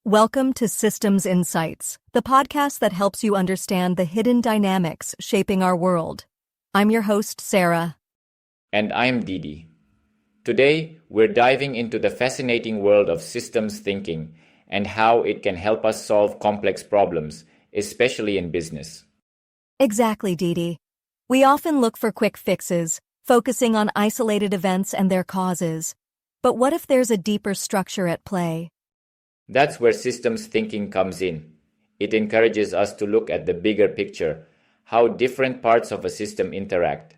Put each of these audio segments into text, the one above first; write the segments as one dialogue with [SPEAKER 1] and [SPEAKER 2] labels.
[SPEAKER 1] Welcome to Systems Insights, the podcast that helps you understand the hidden dynamics shaping our world. I'm your host, Sarah.
[SPEAKER 2] And I'm Didi. Today, we're diving into the fascinating world of systems thinking and how it can help us solve complex problems, especially in business.
[SPEAKER 1] Exactly, Didi. We often look for quick fixes, focusing on isolated events and their causes. But what if there's a deeper structure at play?
[SPEAKER 2] That's where systems thinking comes in. It encourages us to look at the bigger picture, how different parts of a system interact.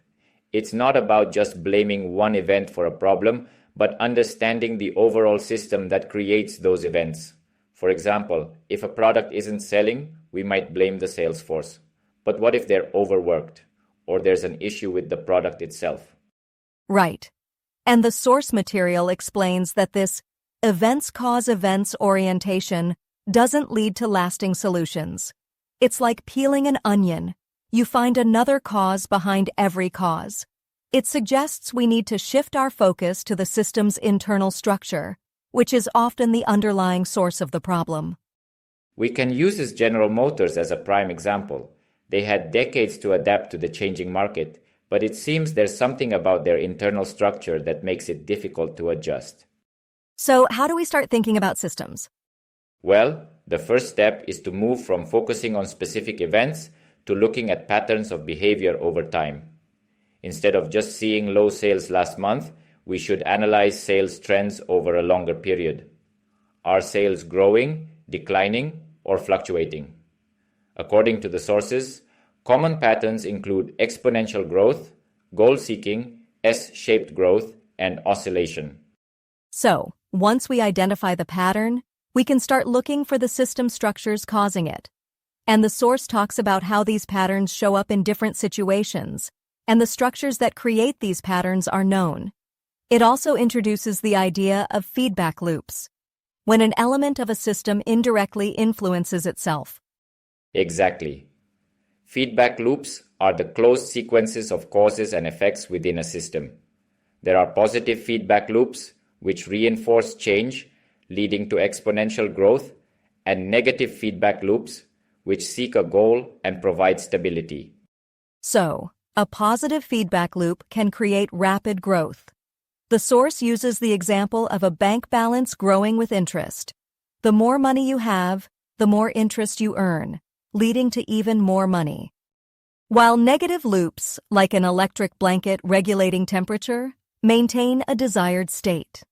[SPEAKER 2] It's not about just blaming one event for a problem, but understanding the overall system that creates those events. For example, if a product isn't selling, we might blame the sales force. But what if they're overworked, or there's an issue with the product itself?
[SPEAKER 1] Right. And the source material explains that this events cause events orientation doesn't lead to lasting solutions. It's like peeling an onion. You find another cause behind every cause. It suggests we need to shift our focus to the system's internal structure, which is often the underlying source of the problem.
[SPEAKER 2] We can use General Motors as a prime example. They had decades to adapt to the changing market, but it seems there's something about their internal structure that makes it difficult to adjust.
[SPEAKER 1] So, how do we start thinking about systems?
[SPEAKER 2] Well, the first step is to move from focusing on specific events to looking at patterns of behavior over time. Instead of just seeing low sales last month, we should analyze sales trends over a longer period. Are sales growing, declining, or fluctuating? According to the sources, common patterns include exponential growth, goal-seeking, S-shaped growth, and oscillation.
[SPEAKER 1] So, once we identify the pattern, we can start looking for the system structures causing it. And the source talks about how these patterns show up in different situations, and the structures that create these patterns are known. It also introduces the idea of feedback loops, when an element of a system indirectly influences itself.
[SPEAKER 2] Exactly. Feedback loops are the closed sequences of causes and effects within a system. There are positive feedback loops, which reinforce change, leading to exponential growth, and negative feedback loops, which seek a goal and provide stability.
[SPEAKER 1] So, a positive feedback loop can create rapid growth. The source uses the example of a bank balance growing with interest. The more money you have, the more interest you earn, leading to even more money. While negative loops, like an electric blanket regulating temperature, maintain a desired state.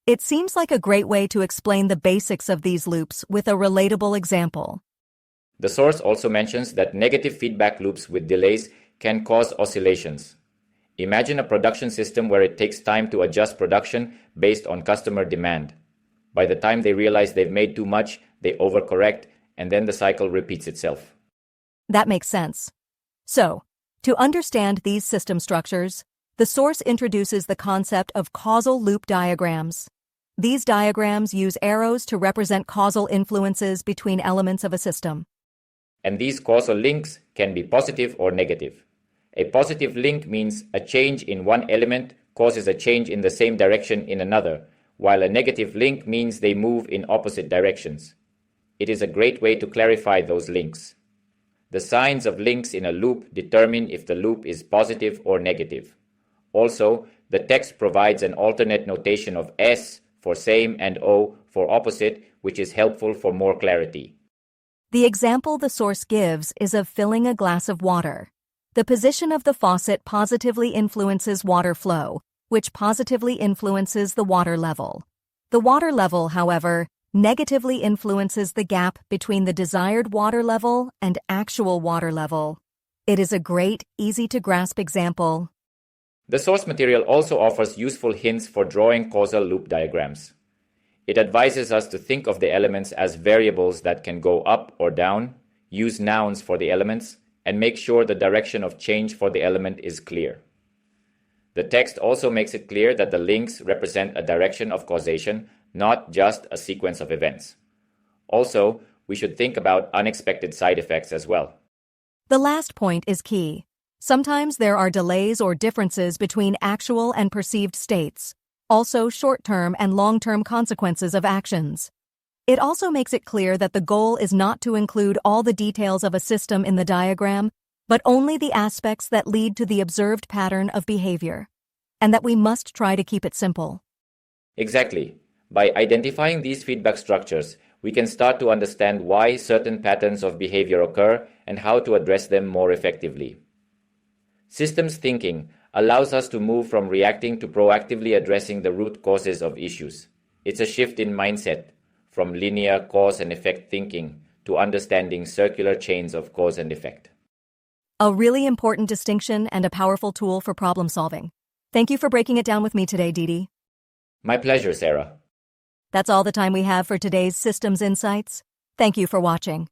[SPEAKER 1] It seems like a great way to explain the basics of these loops with a relatable example.
[SPEAKER 2] The source also mentions that negative feedback loops with delays can cause oscillations. Imagine a production system where it takes time to adjust production based on customer demand. By the time they realize they've made too much, they overcorrect, and then the cycle repeats itself.
[SPEAKER 1] That makes sense. So, to understand these system structures, the source introduces the concept of causal loop diagrams. These diagrams use arrows to represent causal influences between elements of a system.
[SPEAKER 2] And these causal links can be positive or negative. A positive link means a change in one element causes a change in the same direction in another, while a negative link means they move in opposite directions. It is a great way to clarify those links. The signs of links in a loop determine if the loop is positive or negative. Also, the text provides an alternate notation of S for same and O for opposite, which is helpful for more clarity.
[SPEAKER 1] The example the source gives is of filling a glass of water. The position of the faucet positively influences water flow, which positively influences the water level. The water level, however, negatively influences the gap between the desired water level and actual water level. It is a great, easy-to-grasp example.
[SPEAKER 2] The source material also offers useful hints for drawing causal loop diagrams. It advises us to think of the elements as variables that can go up or down, use nouns for the elements, and make sure the direction of change for the element is clear. The text also makes it clear that the links represent a direction of causation, not just a sequence of events. Also, we should think about unexpected side effects as well.
[SPEAKER 1] The last point is key. Sometimes there are delays or differences between actual and perceived states, also short-term and long-term consequences of actions. It also makes it clear that the goal is not to include all the details of a system in the diagram, but only the aspects that lead to the observed pattern of behavior, and that we must try to keep it simple.
[SPEAKER 2] Exactly. By identifying these feedback structures, we can start to understand why certain patterns of behavior occur and how to address them more effectively. Systems thinking allows us to move from reacting to proactively addressing the root causes of issues. It's a shift in mindset, from linear cause and effect thinking to understanding circular chains of cause and effect.
[SPEAKER 1] A really important distinction and a powerful tool for problem solving. Thank you for breaking it down with me today, Didi.
[SPEAKER 2] My pleasure, Sarah.
[SPEAKER 1] That's all the time we have for today's Systems Insights. Thank you for watching.